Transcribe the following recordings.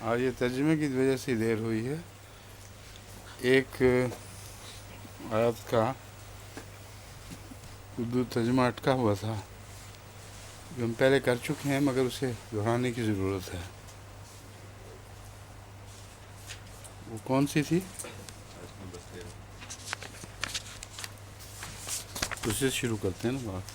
آج یہ ترجمے کی وجہ سے دیر ہوئی ہے. ایک آیت کا اردو ترجمہ اٹکا ہوا تھا جو ہم پہلے کر چکے ہیں، مگر اسے دہرانے کی ضرورت ہے. وہ کون سی تھی؟ اس سے شروع کرتے ہیں نا بات.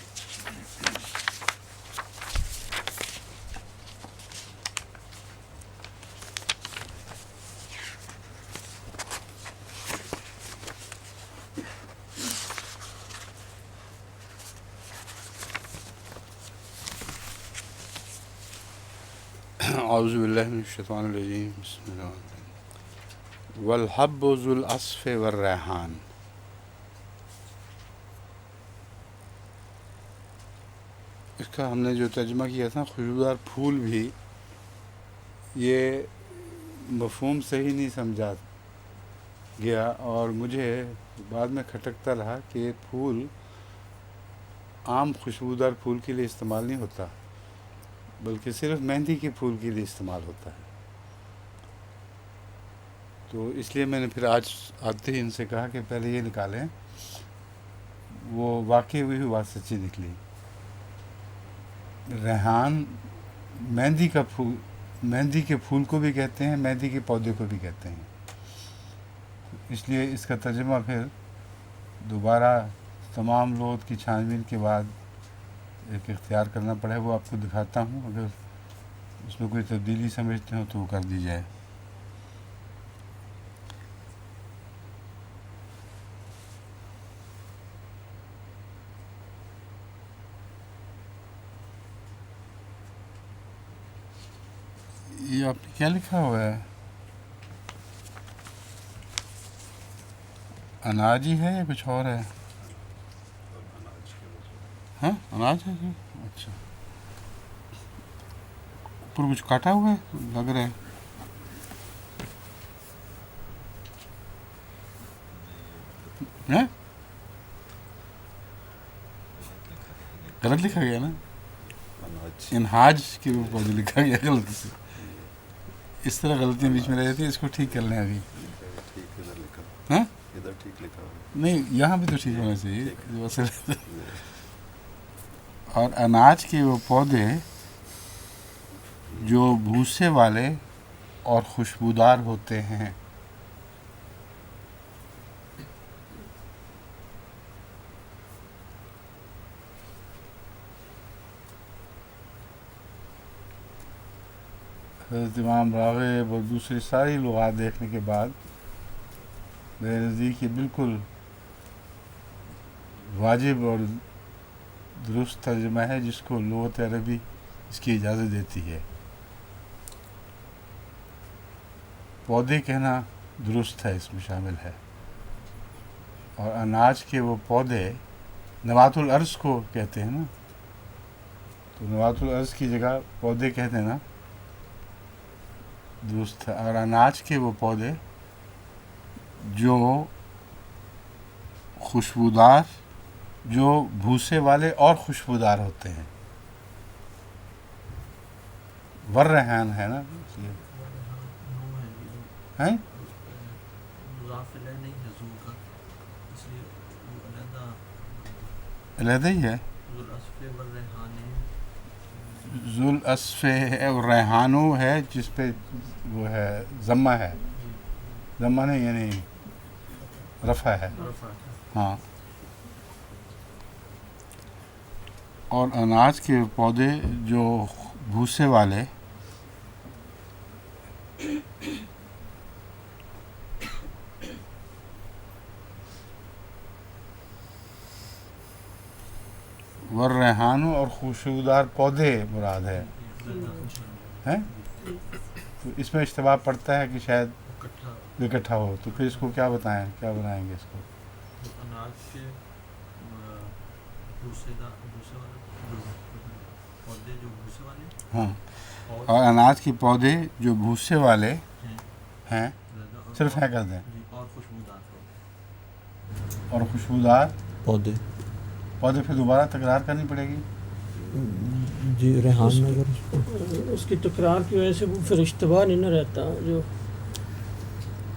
اعوذ باللہ من الشیطان الرجیم. بسم اللہ الرحمن الرحیم. والحب ذو العصف والریحان. اس کا ہم نے جو ترجمہ کیا تھا خوشبودار پھول بھی، یہ مفہوم صحیح نہیں سمجھا گیا اور مجھے بعد میں کھٹکتا رہا کہ یہ پھول عام خوشبودار پھول کے لیے استعمال نہیں ہوتا، بلکہ صرف مہندی کے پھول کے لیے استعمال ہوتا ہے. تو اس لیے میں نے پھر آج آتے ہی ان سے کہا کہ پہلے یہ نکالیں. وہ واقعی ہوئی بات سچی نکلی. ریحان مہندی کا پھول، مہندی کے پھول کو بھی کہتے ہیں، مہندی کے پودے کو بھی کہتے ہیں. اس لیے اس کا ترجمہ پھر دوبارہ تمام لغت کی چھان بین کے بعد ایک اختیار کرنا پڑے. وہ آپ کو دکھاتا ہوں، اگر اس میں کوئی تبدیلی سمجھتے ہو تو وہ کر دی جائے. یہ آپ نے کیا لکھا ہوا ہے؟ اناج ہی ہے یا کچھ اور ہے؟ ہاں اناج ہے جی. اچھا، اوپر کچھ کاٹا ہوا ہے لگ رہا ہے. ہیں؟ غلط لکھا گیا نا. انہاج کے اوپر جو لکھا گیا غلطی سے. اس طرح غلطیاں بیچ میں رہ جاتی ہیں، اس کو ٹھیک کر لیں ابھی. ہاں نہیں، یہاں بھی تو ٹھیک ہونا چاہیے. اور اناج کے وہ پودے جو بھوسے والے اور خوشبودار ہوتے ہیں. حضرت امام راغب اور دوسری ساری لغات دیکھنے کے بعد میرے نزدیک یہ بالکل واجب اور درست ترجمہ ہے جس کو لغت عربی اس کی اجازت دیتی ہے. پودے کہنا درست ہے، اس میں شامل ہے. اور اناج کے وہ پودے نبات الارض کو کہتے ہیں نا، تو نبات الارض کی جگہ پودے کہتے ہیں نا، درست ہے. اور اناج کے وہ پودے جو خوشبودار، جو بھوسے والے اور خوشبودار ہوتے ہیں. والریحان ہے نا، اس لیے ہیں علیحدہ ہی ہے. ذو العصف ہے اور ریحانو ہے جس پہ وہ ہے ضمہ ہے. ضمہ نہیں یعنی رفع ہے. ہاں. اور اناج کے پودے جو بھوسے والے والریحانو اور خوشبودار پودے مراد ہے. ہیں؟ تو اس میں اشتباہ پڑتا ہے کہ شاید اکٹھا ہو، تو پھر اس کو کیا بتائیں، کیا بنائیں گے اس کو؟ ہاں. اور اناج کے پودے جو بھوسے والے ہیں، صرف ہے کر دیں. اور خوشبودار پودے پودے پھر دوبارہ تکرار کرنی پڑے گی. جی ریحان میں اگر اس کی تکرار کی وجہ سے وہ پھر اشتباہ نہیں نہ رہتا جو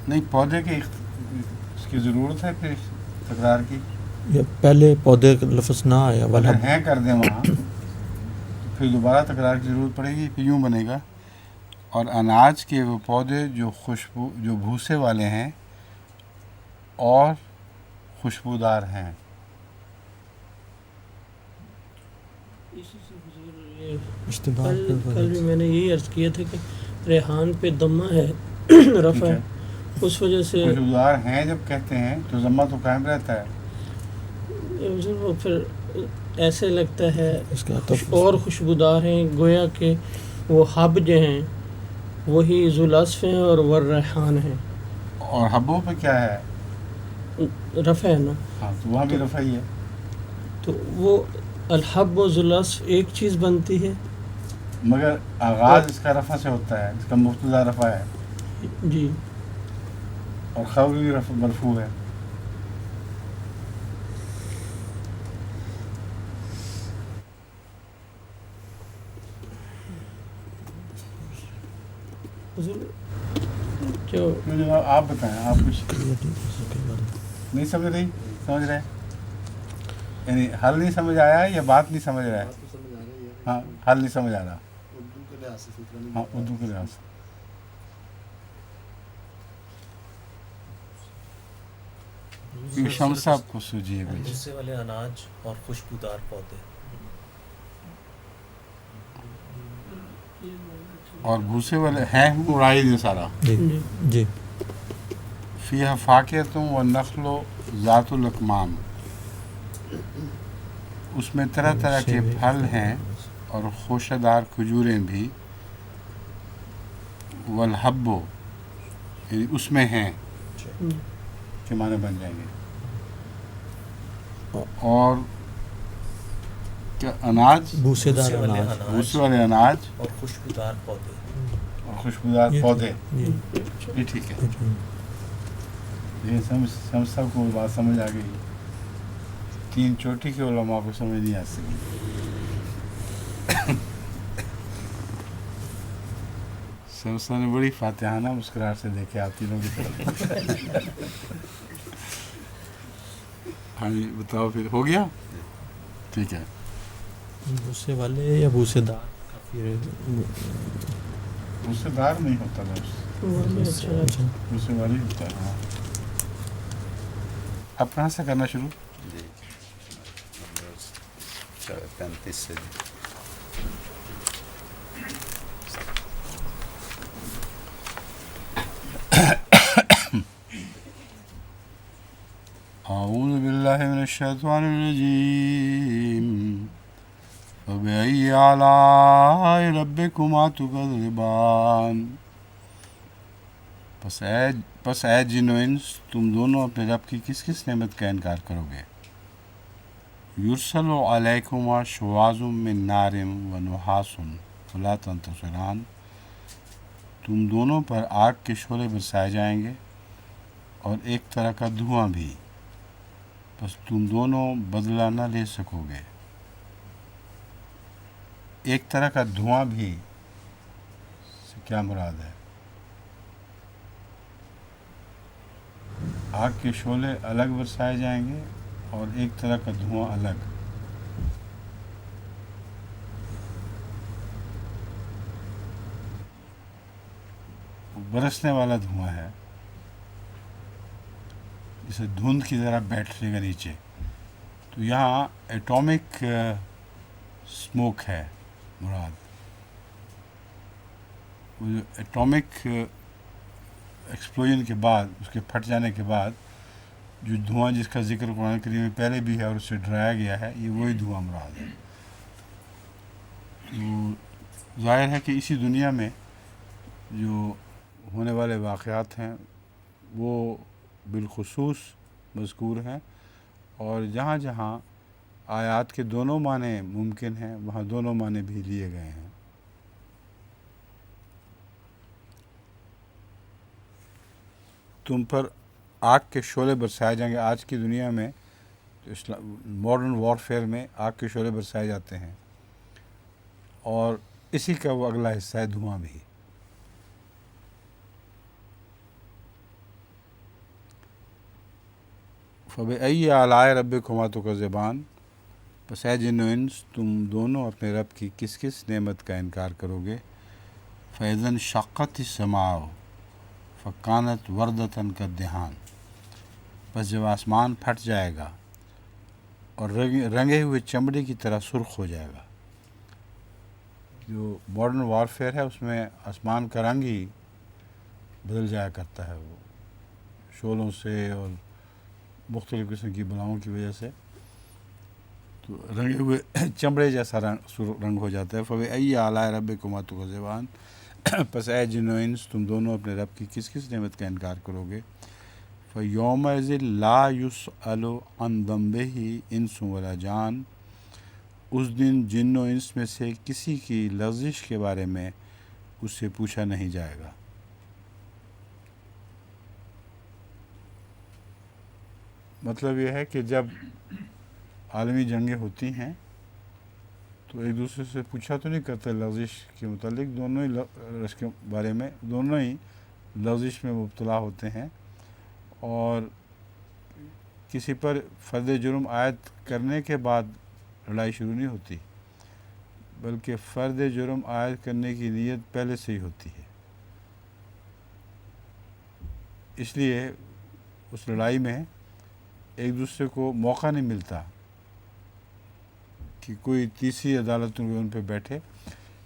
نہیں پودے کے اس کی ضرورت ہے پھر تکرار کی. یا پہلے پودے کا لفظ نہ آیا اگر والحب ہیں کر دیں وہاں تو پھر دوبارہ تکرار کی ضرورت پڑے گی. پھر یوں بنے گا اور اناج کے وہ پودے جو جو بھوسے والے ہیں اور خوشبودار ہیں. اسی سے حضور یہ اشتباہ کل بھی میں نے یہی عرض کیا تھا کہ ریحان پہ دمہ ہے رفع ہے اس وجہ سے خوشبودار ہیں جب کہتے ہیں تو ضمہ تو قائم رہتا ہے. حضور وہ پھر ایسے لگتا ہے اس کا اور خوشبودار ہیں گویا کہ وہ حب جو ہیں وہی ذوالعصف ہیں اور والریحان ہیں. اور حبوں پہ کیا ہے؟ رفع ہے نا. ہاں تو وہاں بھی رفع ہی ہے. تو وہ الحب و ذوالعصف ایک چیز بنتی ہے مگر آغاز اس کا رفع سے ہوتا ہے. اس کا مبتدا رفع ہے جی اور خبر بھی رفع مرفوع ہے. حضور جو جناب آپ بتائیں. آپ کچھ نہیں سمجھ رہی سمجھ رہے یعنی حل نہیں سمجھ آیا یا بات نہیں سمجھ رہا ہے؟ ہاں حل نہیں سمجھ آ رہا. ہاں اردو کے لحاظ سے شمس صاحب کو سوچیے کچھ. بھوسے والے اناج اور خوشبودار پودے. اور بھوسے والے ہیں اڑائی دیں سارا. جی جی فیہا فاکہۃ والنخل ذات الاکمام. اس میں طرح طرح کے پھل ہیں اور خوشدار کھجوریں بھی. والحب یعنی اس میں ہیں کے معنی بن جائیں گے. اور کیا اناج بھوسے دار اناج بھوسے والے اناج اور خوشبودار پودے. اور خوشبودار پودے. جی یہ ٹھیک ہے. یہ سمجھ سب کو بات سمجھ آ گئی. 3 چوٹی کے علماء کو سمجھ نہیں آ سکی. سمسا نے بڑی فاتحانہ مسکراہٹ سے دیکھے آپ تینوں کی طرف. ہاں جی بتاؤ پھر ہو گیا ٹھیک ہے. بھوسے والے یا بھوسے دار کافی بھوسے دار نہیں ہوتا بس بھوسے والی ہوتا ہے. ہاں اب کہاں سے کرنا شروع؟ جی 35 سے. اعوذ باللہ من الشیطان الرجیم. فبأي آلاء ربكما تكذبان. پس اے جن و انس تم دونوں اپنے رب کی کس کس نعمت کا انکار کرو گے. یرسل علیکما شواظ من نار ونحاس فلا تنتصران. تم دونوں پر آگ کے شعلے برسائے جائیں گے اور ایک طرح کا دھواں بھی. بس تم دونوں بدلہ نہ لے سکو گے. ایک طرح کا دھواں بھی سے کیا مراد ہے؟ آگ کے شعلے الگ برسائے جائیں گے اور ایک طرح کا دھواں الگ. برسنے والا دھواں ہے جسے دھند کی طرح بیٹھے گا نیچے. تو یہاں ایٹامک اسموک ہے مراد. وہ جو ایٹامک ایکسپلوژن کے بعد اس کے پھٹ جانے کے بعد جو دھواں جس کا ذکر قرآن کریم میں پہلے بھی ہے اور اس سے ڈرایا گیا ہے یہ وہی دھواں مراد ہے. تو ظاہر ہے کہ اسی دنیا میں جو ہونے والے واقعات ہیں وہ بالخصوص مذکور ہیں اور جہاں جہاں آیات کے دونوں معنی ممکن ہیں وہاں دونوں معنی بھی لیے گئے ہیں. تم پر آگ کے شعلے برسائے جائیں گے. آج کی دنیا میں جو ماڈرن وارفیئر میں آگ کے شعلے برسائے جاتے ہیں اور اسی کا وہ اگلا حصہ ہے دھواں بھی. فَبِأَيِّ آلَاءِ رَبِّكُمَا تُكَذِّبَانِ، پس اے جن و انس تم دونوں اپنے رب کی کس کس نعمت کا انکار کرو گے. فَإِذَا انشَقَّتِ السَّمَاءُ فَكَانَتْ وَرْدَةً كَالدِّهَانِ، بس جب آسمان پھٹ جائے گا اور رنگے ہوئے چمڑے کی طرح سرخ ہو جائے گا. جو ماڈرن وارفیئر ہے اس میں آسمان کا رنگ ہی بدل جایا کرتا ہے، وہ شعلوں سے اور مختلف قسم کی بلاؤں کی وجہ سے تو رنگے ہوئے چمڑے جیسا رنگ ہو جاتا ہے. فَبِأَيِّ آلَاءِ رَبِّكُمَا تُكَذِّبَانِ، پس اے جن و انس تم دونوں اپنے رب کی کس کس نعمت کا انکار کرو گے. فَيَوْمَئِذٍ لَا يُسْأَلُ عَنْ ذَنبِهِ انس ولا جان، اس دن جن و انس میں سے کسی کی لغزش کے بارے میں اس سے پوچھا نہیں جائے گا. مطلب یہ ہے کہ جب عالمی جنگیں ہوتی ہیں تو ایک دوسرے سے پوچھا تو نہیں کرتے لغزش کے متعلق، دونوں ہی رش کے بارے میں دونوں ہی لغزش میں مبتلا ہوتے ہیں، اور کسی پر فرد جرم عائد کرنے کے بعد لڑائی شروع نہیں ہوتی، بلکہ فرد جرم عائد کرنے کی نیت پہلے سے ہی ہوتی ہے. اس لیے اس لڑائی میں ایک دوسرے کو موقع نہیں ملتا کہ کوئی تیسری عدالت ان پہ بیٹھے،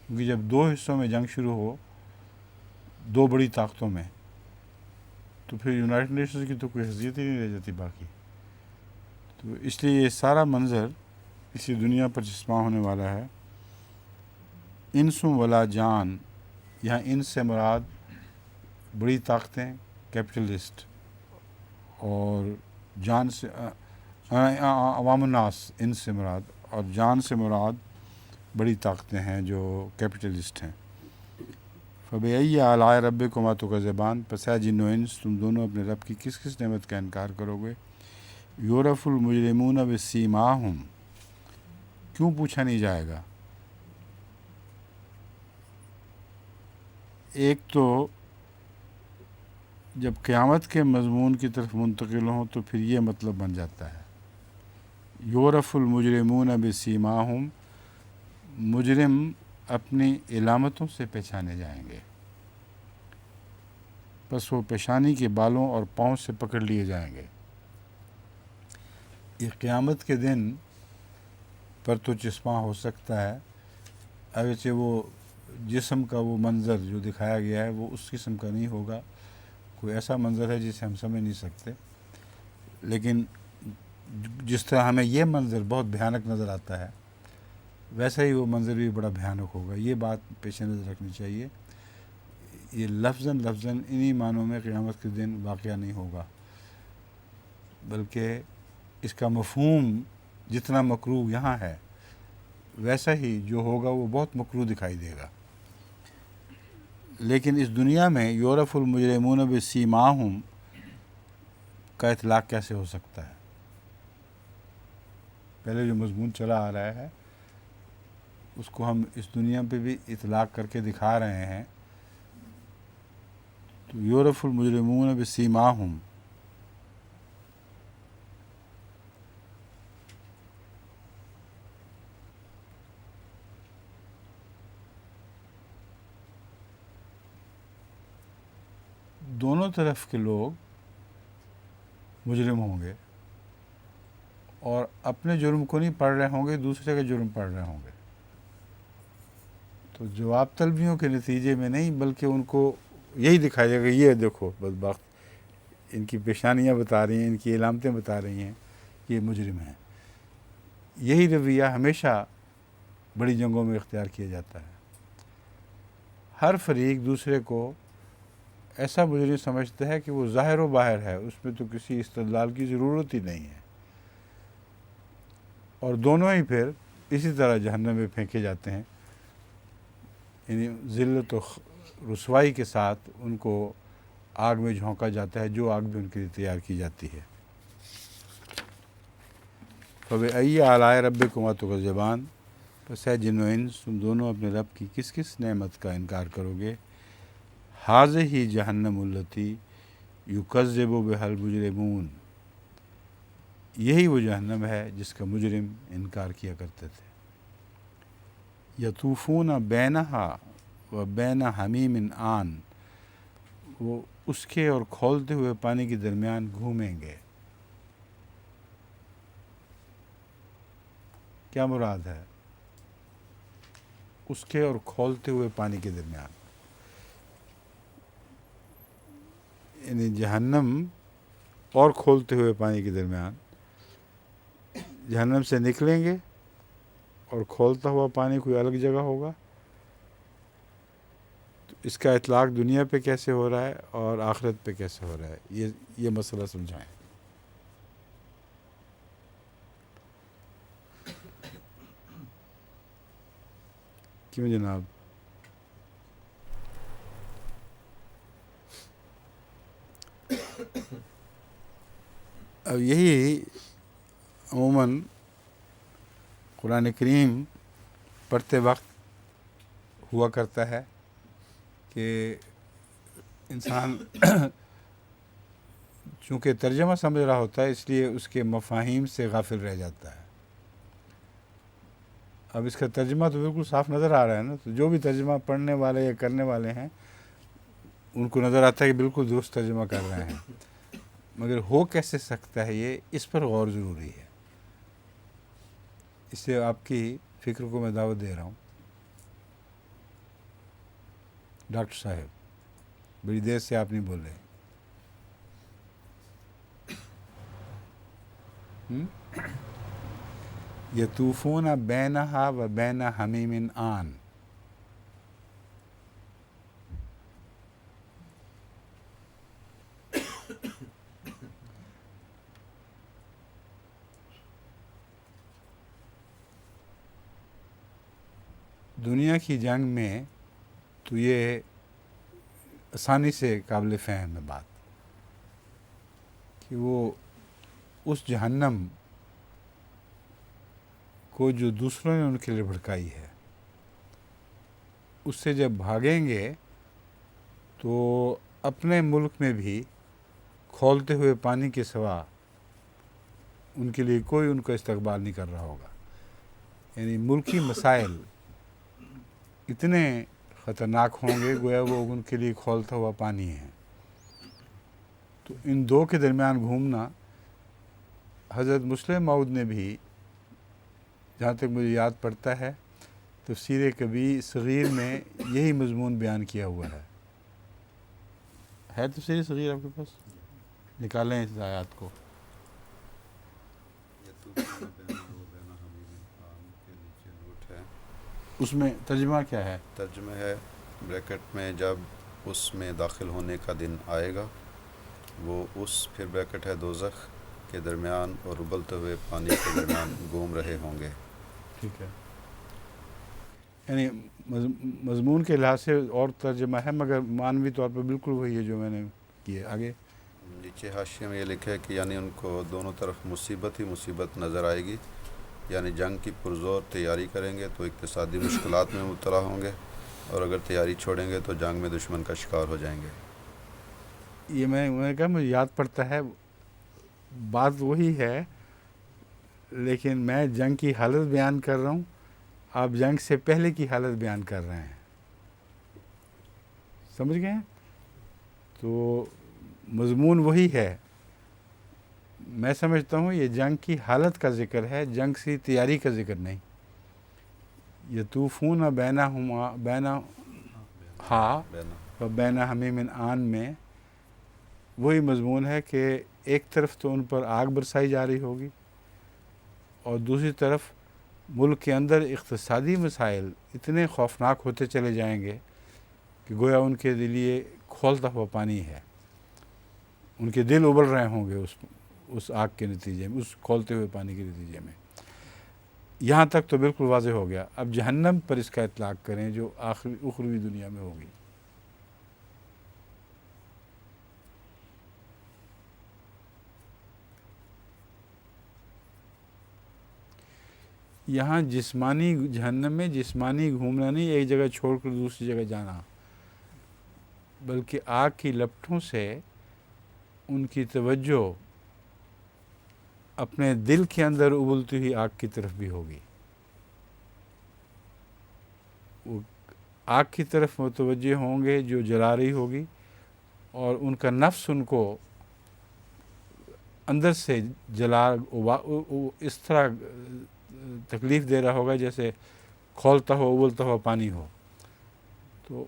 کیونکہ جب دو حصوں میں جنگ شروع ہو، دو بڑی طاقتوں میں، تو پھر یونائٹڈ نیشنز کی تو کوئی حیثیت ہی نہیں رہ جاتی باقی. تو اس لیے یہ سارا منظر اسی دنیا پر چشمہ ہونے والا ہے. انس ولا جان، یہاں انس سے مراد بڑی طاقتیں کیپٹلسٹ، اور جان سے عوام الناس انس سے مراد، اور جان سے مراد بڑی طاقتیں ہیں جو کیپٹلسٹ ہیں. فَبِأَيِّ آلَاءِ رَبِّكُمَا تُكَذِّبَانِ، پس اے جن و انس تم دونوں اپنے رب کی کس کس نعمت کا انکار کرو گے. یُعْرَفُ الْمُجْرِمُونَ بِسِیمَاهُمْ، کیوں پوچھا نہیں جائے گا. ایک تو جب قیامت کے مضمون کی طرف منتقل ہوں تو پھر یہ مطلب بن جاتا ہے. یُعْرَفُ الْمُجْرِمُونَ بِسِیمَاهُمْ، مجرم اپنی علامتوں سے پہچانے جائیں گے، پس وہ پیشانی کے بالوں اور پاؤں سے پکڑ لیے جائیں گے. یہ قیامت کے دن پر تو چشمہ ہو سکتا ہے، اگرچہ وہ جسم کا وہ منظر جو دکھایا گیا ہے وہ اس قسم کا نہیں ہوگا، کوئی ایسا منظر ہے جسے ہم سمجھ نہیں سکتے، لیکن جس طرح ہمیں یہ منظر بہت بھیانک نظر آتا ہے ویسا ہی وہ منظر بھی بڑا بھیانک ہوگا. یہ بات پیش نظر رکھنی چاہیے. یہ لفظاً انہی معنوں میں قیامت کے دن واقعہ نہیں ہوگا، بلکہ اس کا مفہوم جتنا مکروہ یہاں ہے ویسا ہی جو ہوگا وہ بہت مکروہ دکھائی دے گا. لیکن اس دنیا میں یُعْرَفُ الْمُجْرِمُونَ بِسِیمَاهُمْ کا اطلاق کیسے ہو سکتا ہے؟ پہلے جو مضمون چلا آ رہا ہے اس کو ہم اس دنیا پہ بھی اطلاق کر کے دکھا رہے ہیں. تو یُعْرَفُ الْمُجْرِمُونَ بِسِیمَاهُمْ، دونوں طرف کے لوگ مجرم ہوں گے اور اپنے جرم کو نہیں پڑھ رہے ہوں گے، دوسرے کا جرم پڑھ رہے ہوں گے. تو جواب طلبیوں کے نتیجے میں نہیں، بلکہ ان کو یہی دکھایا جائے گا، یہ دیکھو بدبخت، ان کی پیشانیاں بتا رہی ہیں، ان کی علامتیں بتا رہی ہیں، یہ مجرم ہیں. یہی رویہ ہمیشہ بڑی جنگوں میں اختیار کیا جاتا ہے. ہر فریق دوسرے کو ایسا مجرم سمجھتا ہے کہ وہ ظاہر و باہر ہے، اس میں تو کسی استدلال کی ضرورت ہی نہیں ہے، اور دونوں ہی پھر اسی طرح جہنم میں پھینکے جاتے ہیں. یعنی ذلت و رسوائی کے ساتھ ان کو آگ میں جھونکا جاتا ہے، جو آگ بھی ان کے لیے تیار کی جاتی ہے. فَبِأَيِّ آلَاءِ رَبِّكُمَا تُكَذِّبَانِ، پس ہے جن و انس تم دونوں اپنے رب کی کس کس نعمت کا انکار کرو گے؟ حاذہ جہنم التی یکذب بہا المجرمون، یہی وہ جہنم ہے جس کا مجرم انکار کیا کرتے تھے۔ یطوفون بینہا و بین حمیم آن، وہ اس کے اور کھولتے ہوئے پانی کے درمیان گھومیں گے۔ کیا مراد ہے اس کے اور کھولتے ہوئے پانی کے درمیان؟ یعنی جہنم اور کھولتے ہوئے پانی کے درمیان، جہنم سے نکلیں گے اور کھولتا ہوا پانی کوئی الگ جگہ ہوگا، تو اس کا اطلاق دنیا پہ کیسے ہو رہا ہے اور آخرت پہ کیسے ہو رہا ہے، یہ مسئلہ سمجھائیں۔ کیوں جناب؟ اب یہی عموماً قرآن کریم پڑھتے وقت ہوا کرتا ہے کہ انسان چونکہ ترجمہ سمجھ رہا ہوتا ہے اس لیے اس کے مفاہیم سے غافل رہ جاتا ہے۔ اب اس کا ترجمہ تو بالکل صاف نظر آ رہا ہے نا، تو جو بھی ترجمہ پڑھنے والے یا کرنے والے ہیں ان کو نظر آتا ہے کہ بالکل درست ترجمہ کر رہے ہیں، مگر ہو کیسے سکتا ہے یہ، اس پر غور ضروری ہے۔ اس سے آپ کی فکر کو میں دعوت دے رہا ہوں۔ ڈاکٹر صاحب بڑی دیر سے آپ نہیں بول رہے۔ یطوفون بینہا و بین حمیم آن، دنیا کی جنگ میں تو یہ آسانی سے قابل فہم ہے بات کہ وہ اس جہنم کو جو دوسروں نے ان کے لیے بھڑکائی ہے، اس سے جب بھاگیں گے تو اپنے ملک میں بھی کھولتے ہوئے پانی کے سوا ان کے لیے کوئی ان کا استقبال نہیں کر رہا ہوگا۔ یعنی ملکی مسائل اتنے خطرناک ہوں گے گویا وہ ان کے لیے کھولتا ہوا پانی ہے۔ تو ان دو کے درمیان گھومنا، حضرت مسلم موعود نے بھی جہاں تک مجھے یاد پڑتا ہے تفسیر کبیر صغیر میں یہی مضمون بیان کیا ہوا ہے تفسیر صغیر آپ کے پاس؟ نکالیں اس آیات کو۔ اس میں ترجمہ کیا ہے؟ ترجمہ ہے بریکٹ میں جب اس میں داخل ہونے کا دن آئے گا، وہ اس پھر بریکٹ ہے دوزخ کے درمیان اور ابلتے ہوئے پانی کے درمیان گھوم رہے ہوں گے۔ ٹھیک ہے، یعنی مضمون کے لحاظ سے اور ترجمہ ہے مگر معنوی طور پر بالکل وہی ہے جو میں نے کیے۔ آگے نیچے حاشیے میں یہ لکھا ہے کہ یعنی ان کو دونوں طرف مصیبت ہی مصیبت نظر آئے گی، یعنی جنگ کی پرزور تیاری کریں گے تو اقتصادی مشکلات میں مبتلا ہوں گے، اور اگر تیاری چھوڑیں گے تو جنگ میں دشمن کا شکار ہو جائیں گے۔ یہ میں نے کہا مجھے یاد پڑتا ہے، بات وہی ہے لیکن میں جنگ کی حالت بیان کر رہا ہوں، آپ جنگ سے پہلے کی حالت بیان کر رہے ہیں، سمجھ گئے؟ تو مضمون وہی ہے۔ میں سمجھتا ہوں یہ جنگ کی حالت کا ذکر ہے، جنگ سے تیاری کا ذکر نہیں۔ یطوفون بینہا و بین حمیم آن میں وہی مضمون ہے کہ ایک طرف تو ان پر آگ برسائی جا رہی ہوگی اور دوسری طرف ملک کے اندر اقتصادی مسائل اتنے خوفناک ہوتے چلے جائیں گے کہ گویا ان کے لیے کھولتا ہوا پانی ہے، ان کے دل ابل رہے ہوں گے اس آگ کے نتیجے میں، اس کھولتے ہوئے پانی کے نتیجے میں۔ یہاں تک تو بالکل واضح ہو گیا۔ اب جہنم پر اس کا اطلاق کریں جو اخروی دنیا میں ہوگی۔ یہاں جسمانی جہنم میں جسمانی گھومنا نہیں، ایک جگہ چھوڑ کر دوسری جگہ جانا، بلکہ آگ کی لپٹوں سے ان کی توجہ اپنے دل کے اندر ابلتی ہوئی آگ کی طرف بھی ہوگی. وہ آگ کی طرف متوجہ ہوں گے جو جلا رہی ہوگی، اور ان کا نفس ان کو اندر سے اس طرح تکلیف دے رہا ہوگا جیسے کھولتا ہو ابلتا ہوا پانی ہو. تو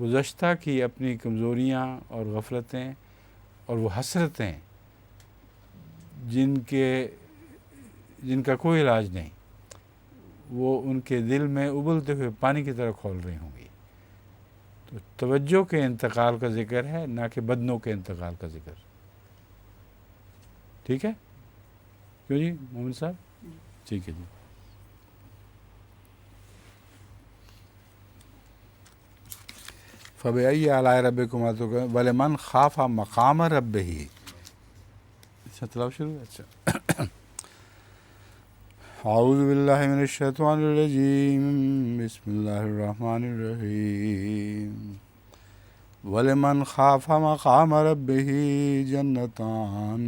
گزشتہ کی اپنی کمزوریاں اور غفلتیں اور وہ حسرتیں جن کا کوئی علاج نہیں، وہ ان کے دل میں ابلتے ہوئے پانی کی طرح کھول رہی ہوں گی. تو توجہ کے انتقال کا ذکر ہے، نہ کہ بدنوں کے انتقال کا ذکر. ٹھیک ہے؟ کیوں جی مومن صاحب؟ ٹھیک ہے جی. فَبِأَيِّ آلَاءِ رَبِّكُمَا تُكَذِّبَانِ وَلِمَنْ خَافَ مَقَامَ رَبِّهِ. اچھا تلاوت شروع ہے. اچھا اعوذ باللہ من الشیطان الرجیم، بسم اللہ الرحمن الرحیم. وَلِمَنْ خَافَ مَقَامَ رَبِّهِ جَنَّتَانِ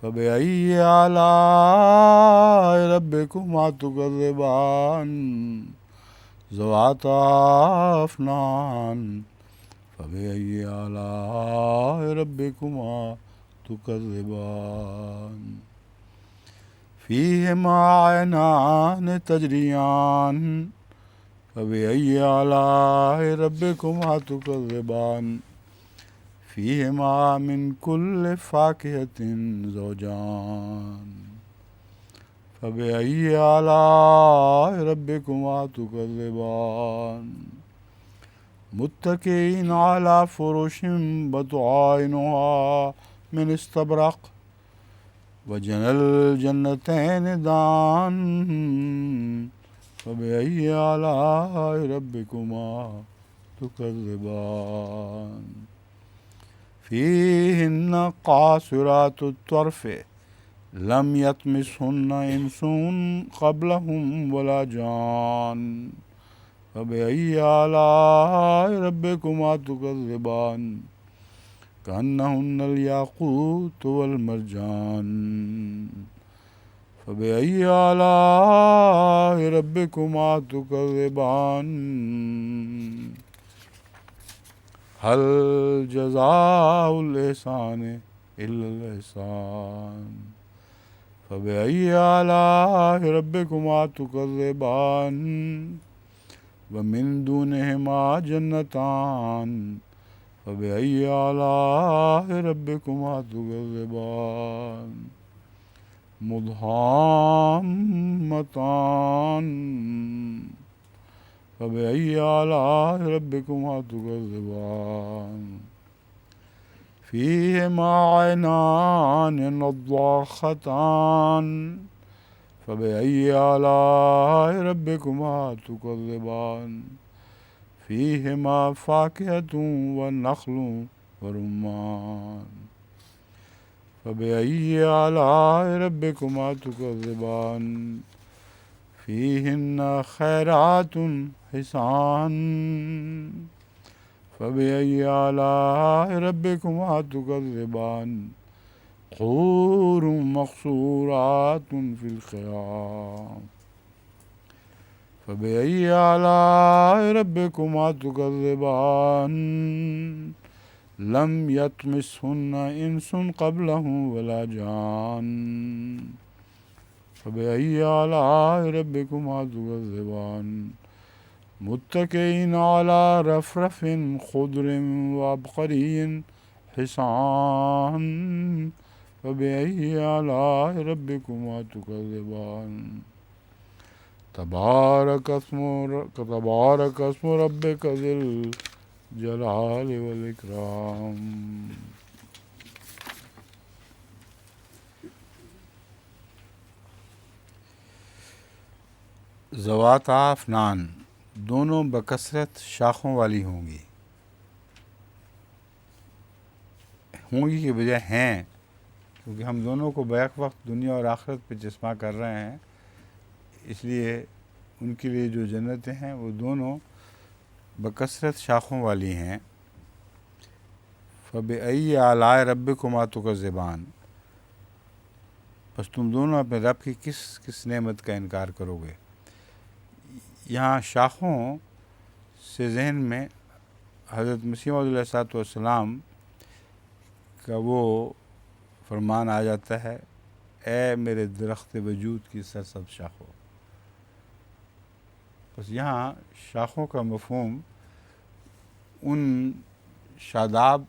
فَبِأَيِّ آلَاءِ رَبِّكُمَا تُكَذِّبَانِ ذواتا افنان فبأي آلاء ربكما تكذبان فيهما عينان تجريان فبأي آلاء ربكما تكذبان فيهما من كل فاكهة زوجان فبأي آلاء ربكما تكذبان متكئين على فرش بطائنها من استبرق وجنى الجنتين دان فبأي آلاء ربكما تكذبان فيهن قاصرات الطرف لم يطمثهن انس قبلهم ولا جان فبأي آلاء ربكما تكذبان كأنهن الياقوت والمرجان فبأي آلاء ربكما تكذبان هل جزاء الإحسان إلا الإحسان فبأي آلاء ربكما تكذبان ومن دونهما جنتان فبأي آلاء ربكما تكذبان مدهامتان فبأي آلاء ربكما تكذبان فيهما عينان نضاختان فبأي آلاء ربكما تكذبان فيهما فاكهة والنخل والرمان فبأي آلاء ربكما تكذبان فيهن خيرات حسان فبأي آلاء ربكما تكذبان حور مقصورات في الخيام فبأي آلاء ربكما تكذبان لم يطمثهن انس قبلهم ولا جان فبأي آلاء ربكما تكذبان متكئين على رفرف خضر وعبقري حسان فبأي آلاء ربكما تكذبان تبارك اسم ربك ذي الجلال والإكرام. ذواتا افنان دونوں بکثرت شاخوں والی ہوں گی. ہوں گی کے بجائے ہیں، کیونکہ ہم دونوں کو بیک وقت دنیا اور آخرت پہ چشمہ کر رہے ہیں، اس لیے ان کے لیے جو جنتیں ہیں وہ دونوں بکثرت شاخوں والی ہیں۔ فَبِأَيِّ آلَاءِ رَبِّكُمَا تُكَذِّبَانِ، بس تم دونوں اپنے رب کی کس نعمت کا انکار کرو گے۔ یہاں شاخوں سے ذہن میں حضرت مسیح موعود علیہ السلام کا وہ فرمان آ جاتا ہے، اے میرے درخت وجود کی سرسبز شاخوں۔ بس یہاں شاخوں کا مفہوم ان شاداب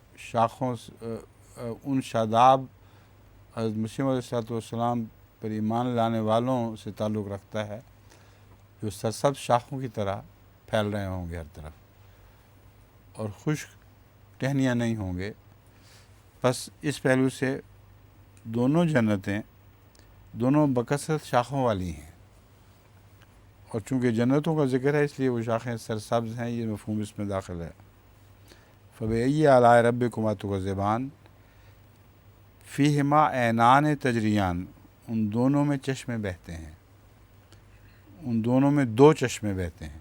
حضرت مسیح علیہ السلام پر ایمان لانے والوں سے تعلق رکھتا ہے جو سرسبز شاخوں کی طرح پھیل رہے ہوں گے ہر طرف، اور خشک ٹہنیاں نہیں ہوں گے۔ بس اس پہلو سے دونوں جنتیں دونوں بکثرت شاخوں والی ہیں، اور چونکہ جنتوں کا ذکر ہے اس لیے وہ شاخیں سرسبز ہیں، یہ مفہوم اس میں داخل ہے۔ فَبِأَيِّ آلَاءِ رَبِّكُمَا تُكَذِّبَانِ فِيهِمَا عَيْنَانِ تَجْرِيَانِ، ان دونوں میں چشمے بہتے ہیں، ان دونوں میں دو چشمے بہتے ہیں۔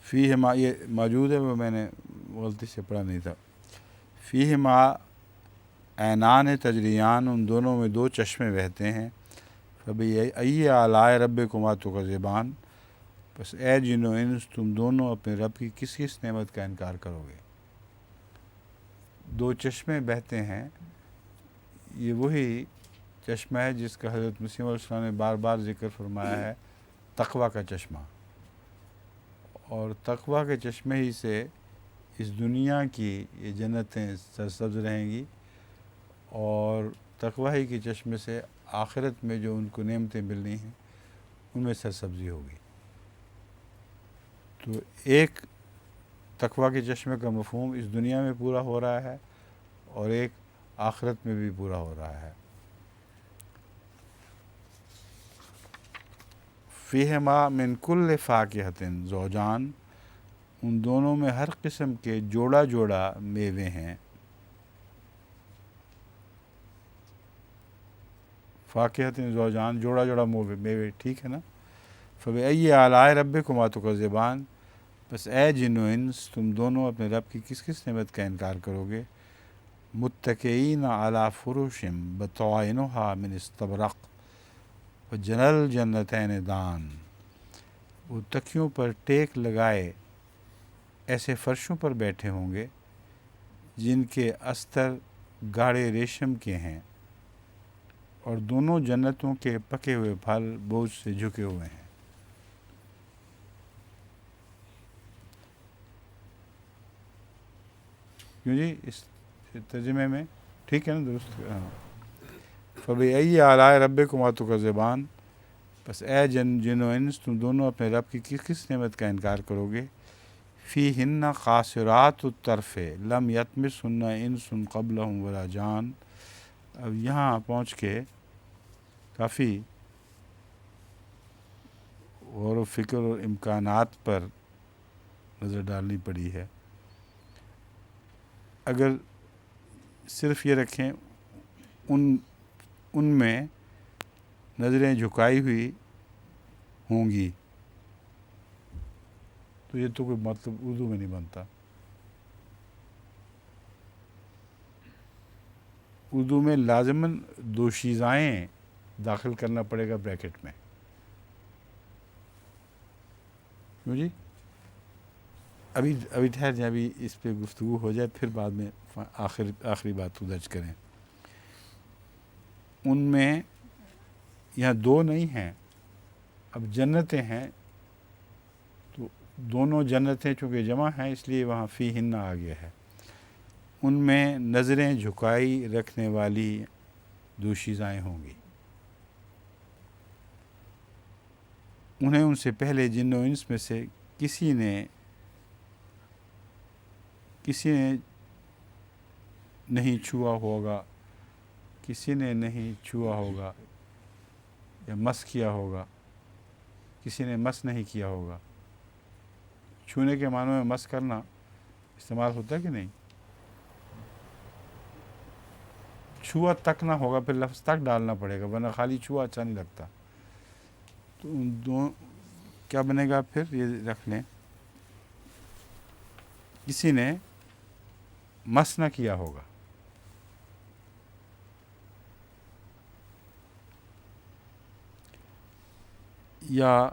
فیہما یہ موجود ہے، وہ میں نے غلطی سے پڑھا نہیں تھا۔ فیہما عینان تجریان، ان دونوں میں دو چشمے بہتے ہیں۔ فبأی آلاء ربکما تکذبان، بس اے جن و انس تم دونوں اپنے رب کی کس نعمت کا انکار کرو گے۔ دو چشمے بہتے ہیں، یہ وہی چشمہ ہے جس کا حضرت مسیح علیہ السلام نے بار بار ذکر فرمایا ہے، تقویٰ کا چشمہ۔ اور تقویٰ کے چشمے ہی سے اس دنیا کی یہ جنتیں سرسبز رہیں گی، اور تقویٰ ہی کے چشمے سے آخرت میں جو ان کو نعمتیں ملنی ہیں ان میں سرسبزی ہوگی۔ تو ایک تقویٰ کے چشمے کا مفہوم اس دنیا میں پورا ہو رہا ہے، اور ایک آخرت میں بھی پورا ہو رہا ہے۔ فیہما من کل فاکہۃ زوجان، ان دونوں میں ہر قسم کے جوڑا جوڑا میوے ہیں۔ فاکہۃ زوجان، جوڑا جوڑا میوے، ٹھیک ہے نا۔ فبأی آلاء ربکما تکذبان، بس اے جن و انس تم دونوں اپنے رب کی کس نعمت کا انکار کرو گے۔ متکئین علی فرش بطائنہا من استبرق وجنى الجنتین دان، وہ تکیوں پر ٹیک لگائے ایسے فرشوں پر بیٹھے ہوں گے جن کے استر گاڑھے ریشم کے ہیں، اور دونوں جنتوں کے پکے ہوئے پھل بوجھ سے جھکے ہوئے ہیں۔ کیوں جی اس ترجمے میں ٹھیک ہے نا، درست؟ فبأی آلاء ربکما تکذبان، بس اے جن و انس تم دونوں اپنے رب کی کس نعمت کا انکار کرو گے۔ فیہن قاصرات الطرف لم یطمثہن انس قبلہم ولا جان۔ اب یہاں پہنچ کے کافی غور و فکر اور امکانات پر نظر ڈالنی پڑی ہے۔ اگر صرف یہ رکھیں ان میں نظریں جھکائی ہوئی ہوں گی تو یہ تو کوئی مطلب اردو میں نہیں بنتا۔ اردو میں لازماً دو شیزائیں داخل کرنا پڑے گا بریکٹ میں۔ کیوں جی؟ ابھی ٹھہر جائیں، ابھی اس پہ گفتگو ہو جائے، پھر بعد میں آخری بات کو درج کریں۔ ان میں یہاں دو نہیں ہیں، اب جنتیں ہیں، تو دونوں جنتیں چونکہ جمع ہیں اس لیے وہاں فیہن آ گیا ہے۔ ان میں نظریں جھکائی رکھنے والی دو شیزائیں ہوں گی۔ انہیں ان سے پہلے جن و انس میں سے کسی نے نہیں چھوا ہوگا، کسی نے نہیں چھوا ہوگا یا مس کیا ہوگا، کسی نے مس نہیں کیا ہوگا۔ چھونے کے معنوں میں مس کرنا استعمال ہوتا ہے کہ نہیں؟ چھوا تک نہ ہوگا پھر لفظ تک ڈالنا پڑے گا، ورنہ خالی چھوا اچھا نہیں لگتا. تو ان دو کیا بنے گا پھر یہ رکھ لیں، کسی نے مس نہ کیا ہوگا. یا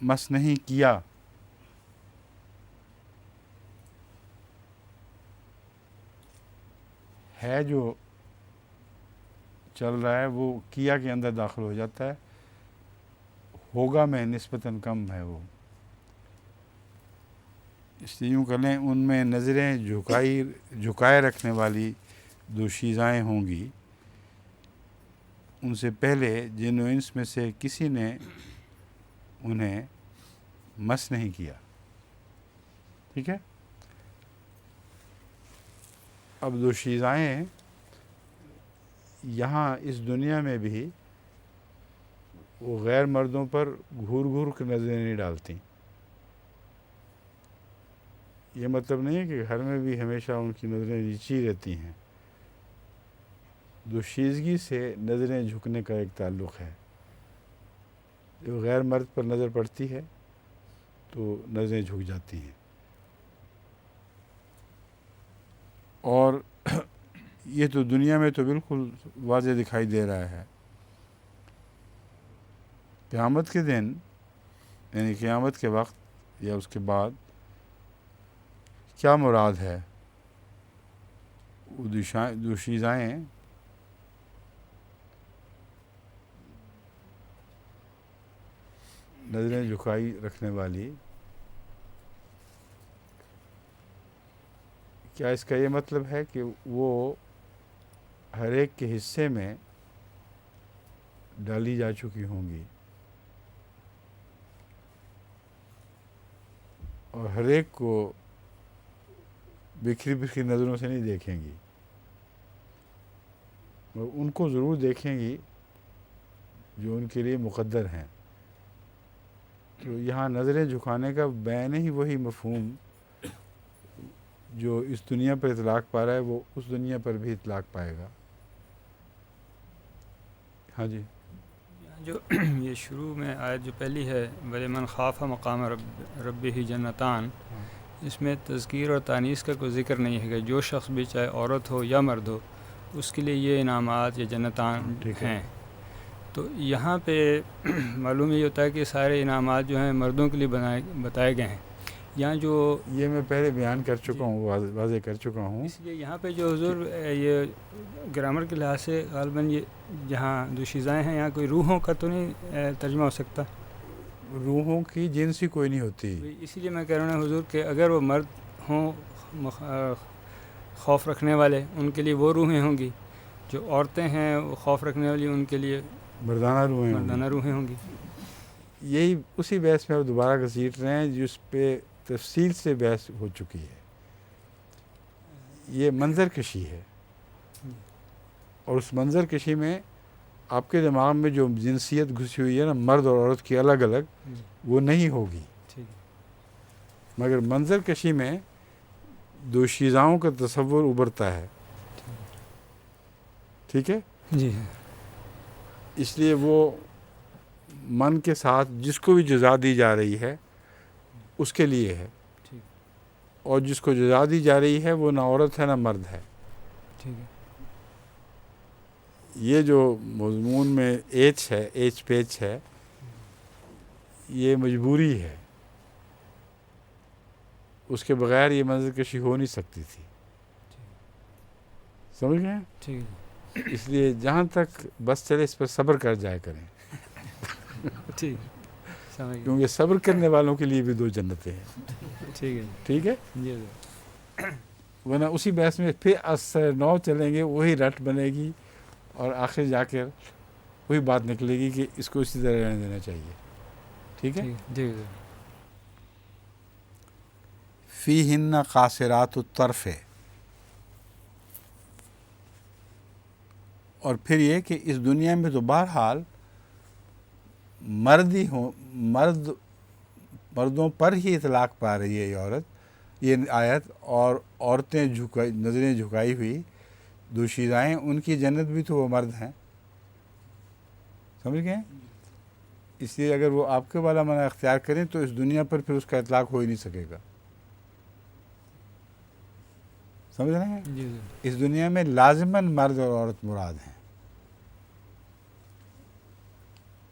مس نہیں کیا، ہے جو چل رہا ہے وہ کیا کے اندر داخل ہو جاتا ہے، ہوگا میں نسبتاً کم ہے وہ. اس لیے یوں کر لیں ان میں نظریں جھکائے رکھنے والی دو چیزیں ہوں گی، ان سے پہلے جن و انس میں سے کسی نے انہیں مس نہیں کیا. ٹھیک ہے. اب دو چیزیں یہاں اس دنیا میں بھی وہ غیر مردوں پر گھور گھور کے نظریں نہیں ڈالتی. یہ مطلب نہیں ہے کہ گھر میں بھی ہمیشہ ان کی نظریں نیچی رہتی ہیں. دوشیزگی سے نظریں جھکنے کا ایک تعلق ہے. جو غیر مرد پر نظر پڑتی ہے تو نظریں جھک جاتی ہیں. اور یہ تو دنیا میں تو بالکل واضح دکھائی دے رہا ہے. قیامت کے دن یعنی قیامت کے وقت یا اس کے بعد کیا مراد ہے؟ وہ دوشیزائیں نظریں جھکائی رکھنے والی، کیا اس کا یہ مطلب ہے کہ وہ ہر ایک کے حصے میں ڈالی جا چکی ہوں گی اور ہر ایک کو بکھری بکھری نظروں سے نہیں دیکھیں گی، اور ان کو ضرور دیکھیں گی جو ان کے لیے مقدر ہیں. تو یہاں نظریں جھکانے کا بیان ہی وہی مفہوم جو اس دنیا پر اطلاق پا رہا ہے وہ اس دنیا پر بھی اطلاق پائے گا. ہاں جی. جو یہ شروع میں آیت جو پہلی ہے وَلِمَنْ خَافَ مَقَامَ رَبِّهِ جَنَّتَانِ، اس میں تذکیر اور تانیث کا کوئی ذکر نہیں ہے کہ جو شخص بھی چاہے عورت ہو یا مرد ہو اس کے لیے یہ انعامات یا جنتان ہیں. تو یہاں پہ معلوم یہ ہوتا ہے کہ سارے انعامات جو ہیں مردوں کے لیے بتائے گئے ہیں. یہاں جو یہ میں پہلے بیان کر چکا ہوں، واضح کر چکا ہوں. اس لیے یہاں پہ جو حضور یہ گرامر کے لحاظ سے غالباً یہ جہاں دوشیزائیں ہیں یہاں کوئی روحوں کا تو نہیں ترجمہ ہو سکتا؟ روحوں کی جنسی کوئی نہیں ہوتی. اسی لیے میں کہہ رہا ہوں حضور کہ اگر وہ مرد ہوں خوف رکھنے والے ان کے لیے وہ روحیں ہوں گی، جو عورتیں ہیں وہ خوف رکھنے والی ان کے لیے مردانہ روحیں ہوں گی. یہی اسی بحث میں اب دوبارہ گھسیٹ رہے ہیں جس پہ تفصیل سے بحث ہو چکی ہے. یہ منظر کشی ہے، اور اس منظر کشی میں آپ کے دماغ میں جو جنسیت گھسی ہوئی ہے نا مرد اور عورت کی الگ الگ، وہ نہیں ہوگی. مگر منظر کشی میں دو شیزاؤں کا تصور ابھرتا ہے. ٹھیک ہے جی. اس لیے وہ من کے ساتھ جس کو بھی جزا دی جا رہی ہے اس کے لیے ہے، اور جس کو جزا دی جا رہی ہے وہ نہ عورت ہے نہ مرد ہے. ٹھیک ہے. یہ جو مضمون میں ایچ پیچ ہے یہ مجبوری ہے، اس کے بغیر یہ منظر کشی ہو نہیں سکتی تھی. سمجھ گئے؟ ٹھیک ہے. اس لیے جہاں تک بس چلے اس پر صبر کر جائے کریں. ٹھیک سمجھ گئے. کیونکہ صبر کرنے والوں کے لیے بھی دو جنتیں ہیں. ٹھیک ہے. ٹھیک ہے. جی. ورنہ اسی بحث میں پھر اثر نو چلیں گے، وہی رٹ بنے گی اور آخر جا کر وہی بات نکلے گی کہ اس کو اسی طرح رہنے دینا چاہیے. ٹھیک ہے. جی. فیہن قاصرات الطرف، اور پھر یہ کہ اس دنیا میں تو بہرحال مرد ہی مردوں پر ہی اطلاق پا رہی ہے یہ عورت، یہ آیت، اور عورتیں نظریں جھکائی ہوئی دوشیزائیں ان کی جنت بھی تو وہ مرد ہیں، سمجھ گئے؟ اس لیے اگر وہ آپ کے والا منع اختیار کریں تو اس دنیا پر پھر اس کا اطلاق ہو ہی نہیں سکے گا، سمجھ رہے ہیں؟ جی اس دنیا میں لازماً مرد اور عورت مراد ہیں،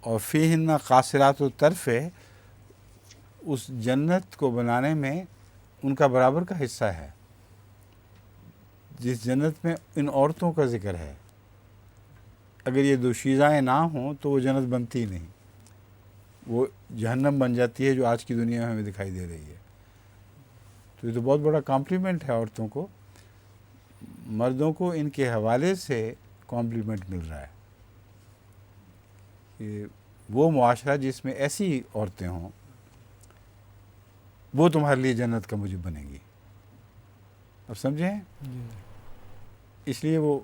اور فیہن قاصرات الطرف اس جنت کو بنانے میں ان کا برابر کا حصہ ہے، جس جنت میں ان عورتوں کا ذکر ہے۔ اگر یہ دوشیزائیں نہ ہوں تو وہ جنت بنتی نہیں، وہ جہنم بن جاتی ہے جو آج کی دنیا میں ہمیں دکھائی دے رہی ہے۔ تو یہ تو بہت بڑا کمپلیمنٹ ہے عورتوں کو، مردوں کو ان کے حوالے سے کمپلیمنٹ مل رہا ہے کہ وہ معاشرہ جس میں ایسی عورتیں ہوں وہ تمہارے لیے جنت کا موجب بنے گی۔ اب سمجھیں؟ جی اس لیے وہ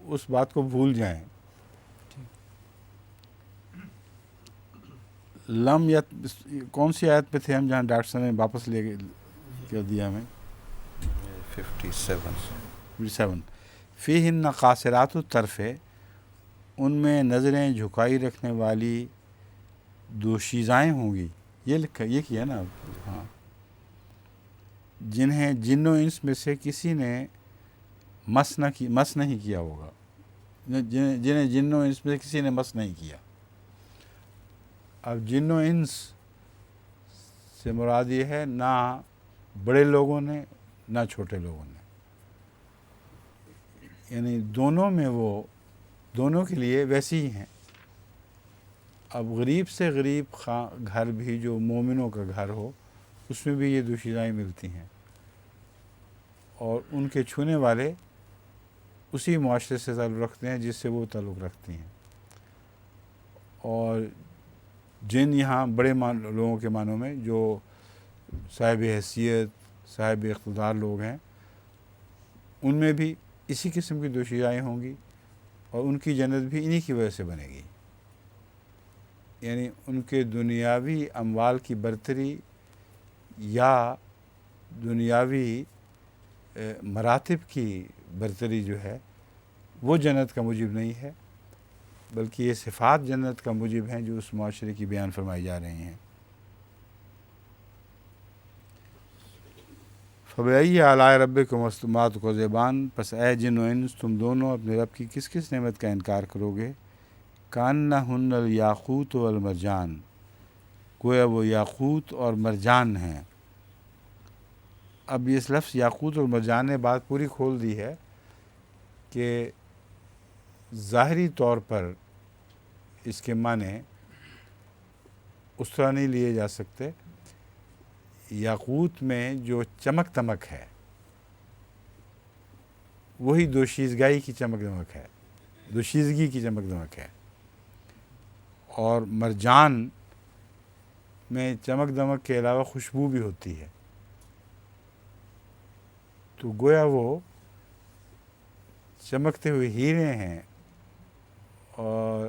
اس بات کو بھول جائیں۔ کون سی آیت پہ تھے ہم جہاں ڈاکٹر صاحب نے واپس لے کر دیا ہمیں؟ 57 فیہن قاصرات الطرف، ان میں نظریں جھکائی رکھنے والی دوشیزائیں ہوں گی، یہ لکھا، یہ کیا نا ہاں، جنہیں جن و انس میں سے کسی نے مس نہیں کیا ہوگا، جنہیں جن و انس میں سے کسی نے مس نہیں کیا۔ اب جن و انس سے مراد یہ ہے نہ بڑے لوگوں نے نہ چھوٹے لوگوں نے، یعنی دونوں میں وہ دونوں کے لیے ویسے ہی ہیں۔ اب غریب سے غریب گھر بھی جو مومنوں کا گھر ہو اس میں بھی یہ دوشیزائیں ملتی ہیں، اور ان کے چھونے والے اسی معاشرے سے تعلق رکھتے ہیں جس سے وہ تعلق رکھتی ہیں، اور جن یہاں بڑے لوگوں کے معنوں میں جو صاحب حیثیت صاحب اقتدار لوگ ہیں، ان میں بھی اسی قسم کی دوشیزائیں ہوں گی، اور ان کی جنت بھی انہی کی وجہ سے بنے گی، یعنی ان کے دنیاوی اموال کی برتری یا دنیاوی مراتب کی برتری جو ہے وہ جنت کا موجب نہیں ہے، بلکہ یہ صفات جنت کا موجب ہیں جو اس معاشرے کی بیان فرمائی جا رہی ہیں۔ فبأي آلاء ربكما تكذبان، پس اے جن و انس تم دونوں اپنے رب کی کس کس نعمت کا انکار کرو گے؟ کأنہن الیاقوت والمرجان، گویا وہ یاقوت اور مرجان ہیں۔ اب یہ اس لفظ یاقوت اور مرجان نے بات پوری کھول دی ہے کہ ظاہری طور پر اس کے معنی اس طرح نہیں لیے جا سکتے۔ یاقوت میں جو چمک دمک ہے وہی دوشیزگی کی چمک دمک ہے، دوشیزگی کی چمک دمک ہے، اور مرجان میں چمک دمک کے علاوہ خوشبو بھی ہوتی ہے۔ تو گویا وہ چمکتے ہوئے ہیرے ہیں اور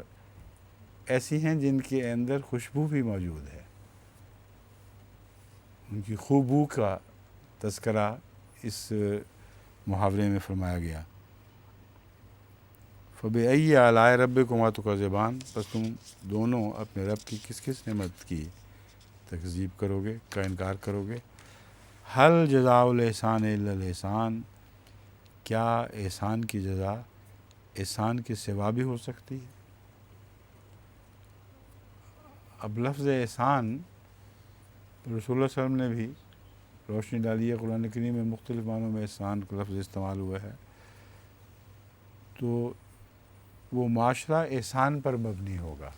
ایسی ہیں جن کے اندر خوشبو بھی موجود ہے، ان کی خوبو کا تذکرہ اس محاورے میں فرمایا گیا۔ فبأي آلاء ربكما تكذبان، پس تم دونوں اپنے رب کی کس کس نعمت کی تکذیب کرو گے، کا انکار کرو گے؟ هل جزاء الاحسان الا الاحسان، کیا احسان کی جزا احسان کے سوا بھی ہو سکتی ہے؟ اب لفظ احسان رسول اللہ صلی اللہ علیہ وسلم نے بھی روشنی ڈالی ہے، قرآن کریم میں مختلف معنوں میں احسان کا لفظ استعمال ہوا ہے۔ تو وہ معاشرہ احسان پر مبنی ہوگا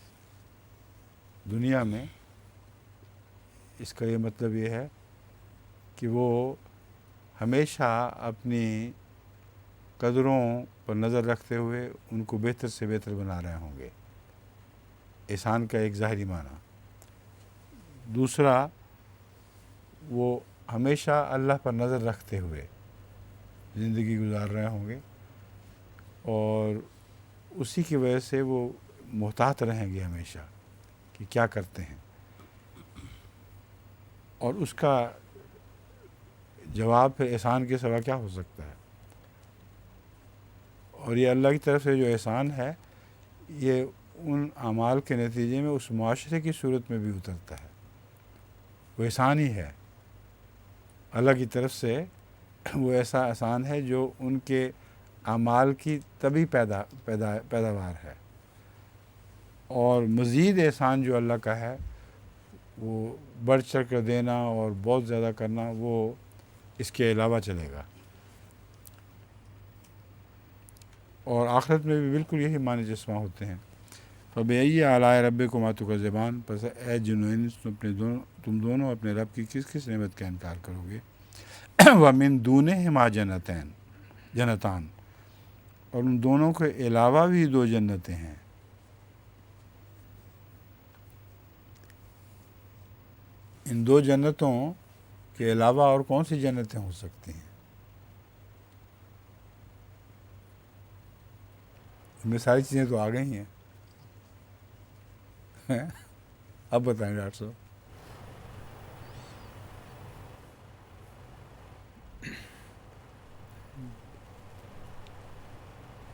دنیا میں، اس کا یہ مطلب یہ ہے کہ وہ ہمیشہ اپنی قدروں پر نظر رکھتے ہوئے ان کو بہتر سے بہتر بنا رہے ہوں گے، احسان کا ایک ظاہری معنی۔ دوسرا، وہ ہمیشہ اللہ پر نظر رکھتے ہوئے زندگی گزار رہے ہوں گے، اور اسی کی وجہ سے وہ محتاط رہیں گے ہمیشہ کہ کیا کرتے ہیں، اور اس کا جواب پھر احسان کے سوا کیا ہو سکتا ہے؟ اور یہ اللہ کی طرف سے جو احسان ہے یہ ان اعمال کے نتیجے میں اس معاشرے کی صورت میں بھی اترتا ہے، وہ احسان ہی ہے اللہ کی طرف سے، وہ ایسا احسان ہے جو ان کے اعمال کی طبی پیداوار ہے، اور مزید احسان جو اللہ کا ہے وہ بڑھ چڑھ کر دینا اور بہت زیادہ کرنا وہ اس کے علاوہ چلے گا، اور آخرت میں بھی بالکل یہی معنی جسمہ ہوتے ہیں۔ فَبِأَيِّ آلَاءِ رَبِّكُمَا تُكَذِّبَانِ، پس اے جن و انس تم دونوں اپنے رب کی کس کس نعمت کا انکار کرو گے؟ وَمِن دُونِهِمَا جنتان، اور ان دونوں کے علاوہ بھی دو جنتیں ہیں۔ ان دو جنتوں کے علاوہ اور کون سی جنتیں ہو سکتی ہیں؟ ان میں ساری چیزیں تو آ گئی ہیں۔ اب بتائیں ڈاکٹر صاحب۔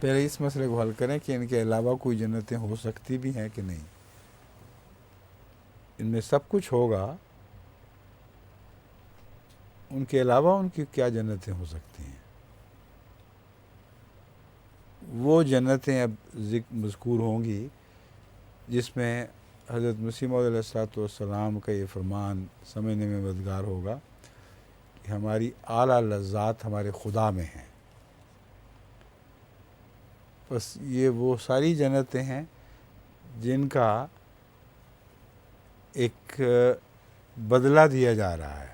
پہلے اس مسئلے کو حل کریں کہ ان کے علاوہ کوئی جنتیں ہو سکتی بھی ہیں کہ نہیں۔ ان میں سب کچھ ہوگا، ان کے علاوہ ان کی کیا جنتیں ہو سکتی ہیں؟ وہ جنتیں اب مذکور ہوں گی جس میں حضرت مسیح موعود علیہ الصلوۃ والسلام کا یہ فرمان سمجھنے میں مددگار ہوگا کہ ہماری اعلیٰ لذات ہمارے خدا میں ہیں۔ بس یہ وہ ساری جنتیں ہیں جن کا ایک بدلہ دیا جا رہا ہے،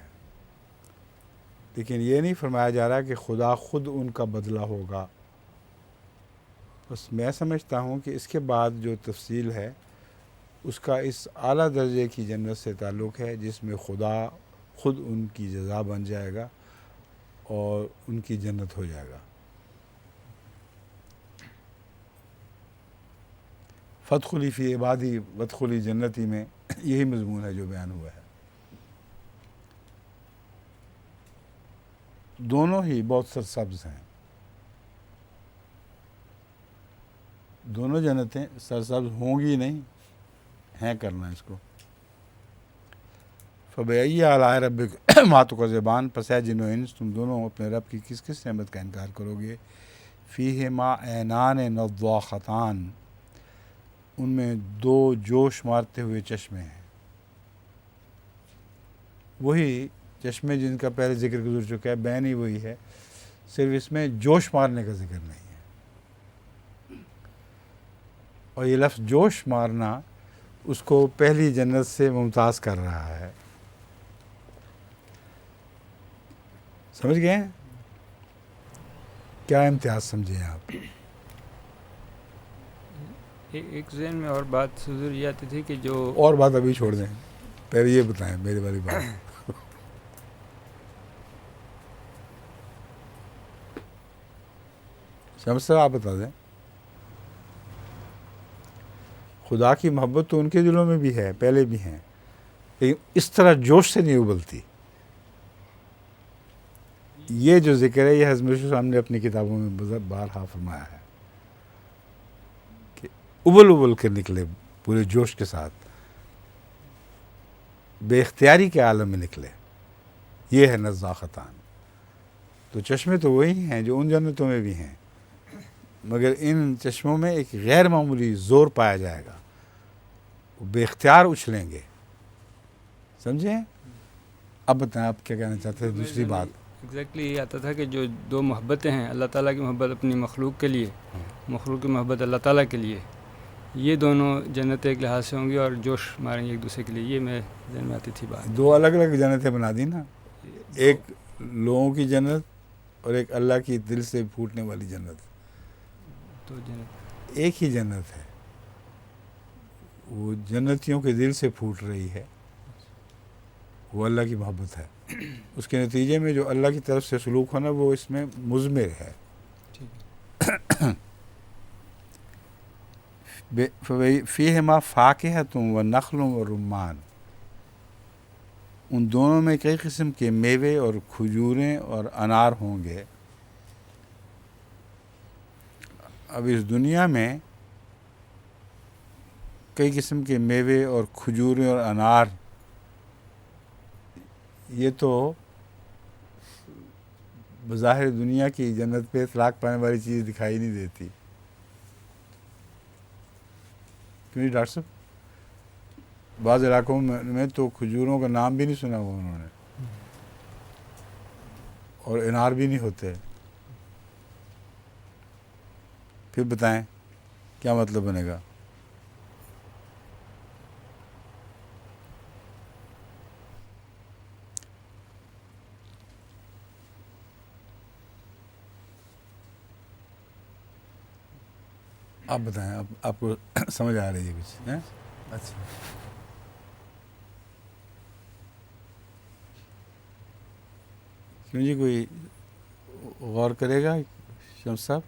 لیکن یہ نہیں فرمایا جا رہا کہ خدا خود ان کا بدلہ ہوگا۔ بس میں سمجھتا ہوں کہ اس کے بعد جو تفصیل ہے اس کا اس اعلیٰ درجے کی جنت سے تعلق ہے جس میں خدا خود ان کی جزا بن جائے گا اور ان کی جنت ہو جائے گا۔ فادخلی فی عبادی وادخلی جنتی میں یہی مضمون ہے جو بیان ہوا ہے۔ دونوں ہی بہت سرسبز ہیں، دونوں جنتیں سرسبز ہوں گی نہیں ہیں، کرنا اس کو۔ فَبِأَيِّ آلَاءِ رَبِّكُمَا تُكَذِّبَانِ، پس اے جن و انس تم دونوں اپنے رب کی کس کس نعمت کا انکار کرو گے؟ فِيهِمَا عَيْنَانِ نَضَّاخَتَانِ، ان میں دو جوش مارتے ہوئے چشمے ہیں، وہی چشمے جن کا پہلے ذکر گزر چکا ہے، بین ہی وہی ہے، صرف اس میں جوش مارنے کا ذکر نہیں ہے۔ اور یہ لفظ جوش مارنا اس کو پہلی جنت سے ممتاز کر رہا ہے، سمجھ گئے ہیں؟ کیا امتیاز سمجھیں آپ؟ ایک ذہن میں اور بات حضور یہ آتی تھی کہ جو اور بات ابھی چھوڑ دیں، پہلے یہ بتائیں میری والی بات۔ شمس صاحب آپ بتا دیں۔ خدا کی محبت تو ان کے دلوں میں بھی ہے، پہلے بھی ہیں، لیکن اس طرح جوش سے نہیں ابلتی۔ یہ جو ذکر ہے یہ حضرت مسیح صاحب نے اپنی کتابوں میں بارہا فرمایا ہے کہ ابل کر نکلے پورے جوش کے ساتھ، بے اختیاری کے عالم میں نکلے، یہ ہے نضاختان۔ تو چشمے تو وہی ہیں جو ان جنتوں میں بھی ہیں، مگر ان چشموں میں ایک غیر معمولی زور پایا جائے گا، وہ بے اختیار اچھلیں گے، سمجھیں؟ اب بتائیں آپ کیا کہنا چاہتے ہیں؟ دوسری بات ایگزیکٹلی یہ آتا تھا کہ جو دو محبتیں ہیں، اللہ تعالیٰ کی محبت اپنی مخلوق کے لیے، مخلوق کی محبت اللہ تعالیٰ کے لیے، یہ دونوں جنتیں ایک لحاظ سے ہوں گی اور جوش ماریں گے ایک دوسرے کے لیے، یہ میں ذہن میں آتی تھی بات۔ دو الگ الگ جنتیں بنا دی نا، ایک لوگوں کی جنت اور ایک اللہ کی دل سے پھوٹنے والی جنت، تو جنت ایک ہی جنت ہے، وہ جنتیوں کے دل سے پھوٹ رہی ہے، وہ اللہ کی محبت ہے، اس کے نتیجے میں جو اللہ کی طرف سے سلوک ہونا وہ اس میں مضمر ہے۔ فیہما فاکہۃ ونخل ورمان، ان دونوں میں کئی قسم کے میوے اور کھجوریں اور انار ہوں گے۔ اب اس دنیا میں کئی قسم کے میوے اور کھجوریں اور انار، یہ تو بظاہر دنیا کی جنت پہ اطلاق پانے والی چیز دکھائی نہیں دیتی. کیوں ڈاکٹر صاحب؟ بعض علاقوں میں تو کھجوروں کا نام بھی نہیں سنا ہوا انہوں نے، اور انار بھی نہیں ہوتے. پھر بتائیں کیا مطلب بنے گا؟ آپ بتائیں، آپ کو سمجھ آ رہی ہے کچھ؟ ہیں؟ اچھا، کیوں جی، کوئی غور کرے گا شمس صاحب؟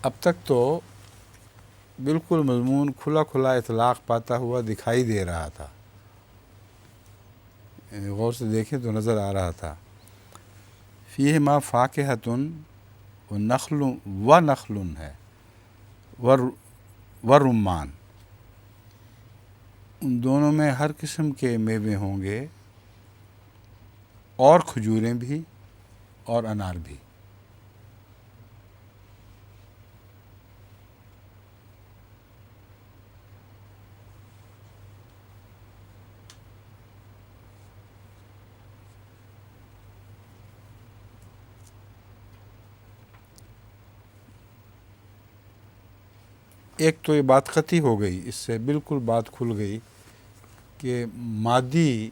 اب تک تو بالکل مضمون کھلا کھلا اطلاق پاتا ہوا دکھائی دے رہا تھا، یعنی غور سے دیکھیں تو نظر آ رہا تھا. فیہما فاکہۃ ونخل ہے ورمان، ان دونوں میں ہر قسم کے میوے ہوں گے، اور کھجوریں بھی اور انار بھی. ایک تو یہ بات قطعی ہو گئی، اس سے بالکل بات کھل گئی کہ مادی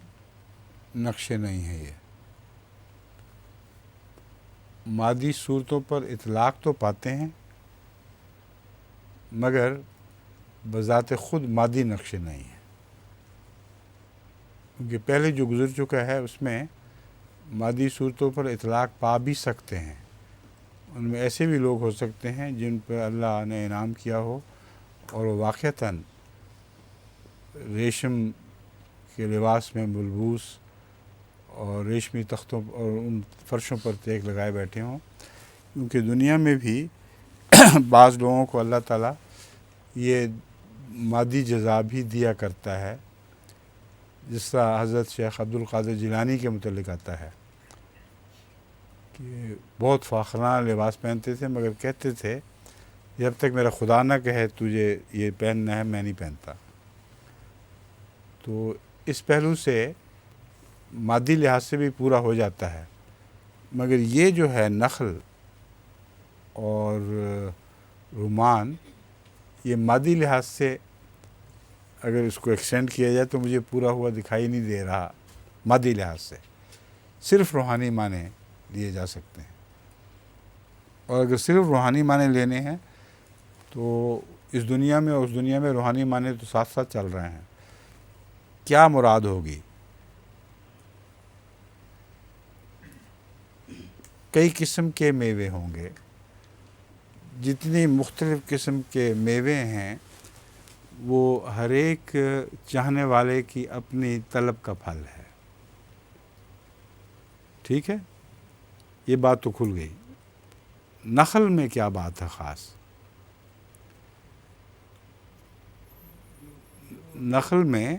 نقشے نہیں ہے. یہ مادی صورتوں پر اطلاق تو پاتے ہیں، مگر بذات خود مادی نقشے نہیں ہیں. کیونکہ پہلے جو گزر چکا ہے اس میں مادی صورتوں پر اطلاق پا بھی سکتے ہیں. ان میں ایسے بھی لوگ ہو سکتے ہیں جن پر اللہ نے انعام کیا ہو اور وہ واقعتاً ریشم کے لباس میں ملبوس اور ریشمی تختوں اور ان فرشوں پر ٹیک لگائے بیٹھے ہوں. کیونکہ دنیا میں بھی بعض لوگوں کو اللہ تعالیٰ یہ مادی جزا بھی دیا کرتا ہے، جس طرح حضرت شیخ عبد القادر جیلانی کے متعلق آتا ہے کہ بہت فاخرانہ لباس پہنتے تھے، مگر کہتے تھے جب تک میرا خدا نہ کہے تجھے یہ پہننا ہے میں نہیں پہنتا. تو اس پہلو سے مادی لحاظ سے بھی پورا ہو جاتا ہے. مگر یہ جو ہے نخل اور رومان، یہ مادی لحاظ سے اگر اس کو ایکسٹینڈ کیا جائے تو مجھے پورا ہوا دکھائی نہیں دے رہا. مادی لحاظ سے صرف روحانی معنی لیے جا سکتے ہیں، اور اگر صرف روحانی معنی لینے ہیں تو اس دنیا میں اور اس دنیا میں روحانی معنی تو ساتھ ساتھ چل رہے ہیں. کیا مراد ہوگی؟ کئی قسم کے میوے ہوں گے. جتنی مختلف قسم کے میوے ہیں وہ ہر ایک چاہنے والے کی اپنی طلب کا پھل ہے. ٹھیک ہے، یہ بات تو کھل گئی. نخل میں کیا بات ہے خاص؟ نخل میں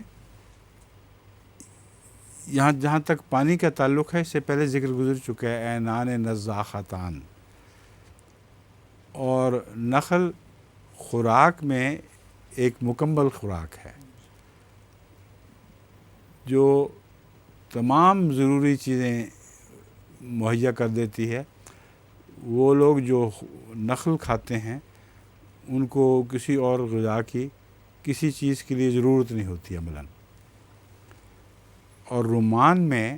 یہاں جہاں تک پانی کا تعلق ہے، اس سے پہلے ذکر گزر چکا ہے، عینان نضاختان. اور نخل خوراک میں ایک مکمل خوراک ہے جو تمام ضروری چیزیں مہیا کر دیتی ہے. وہ لوگ جو نخل کھاتے ہیں ان کو کسی اور غذا کی، کسی چیز کے لیے ضرورت نہیں ہوتی عملاً. اور رومان میں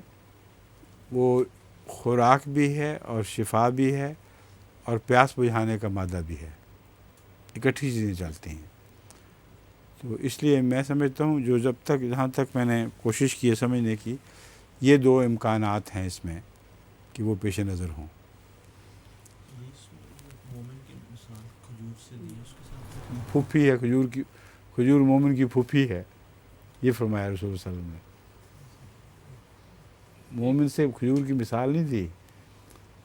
وہ خوراک بھی ہے اور شفا بھی ہے اور پیاس بجھانے کا مادہ بھی ہے، اکٹھی چیزیں چلتی ہیں. تو اس لیے میں سمجھتا ہوں جہاں تک میں نے کوشش کی ہے سمجھنے کی، یہ دو امکانات ہیں اس میں کہ وہ پیش نظر ہوں. مومن کی مثال کھجور سے دی اس کے ساتھ پھوپھی ہے کھجور مومن کی پھوپھی ہے، یہ فرمایا رسول صلی اللہ علیہ وسلم نے. مومن سے کھجور کی مثال نہیں دی.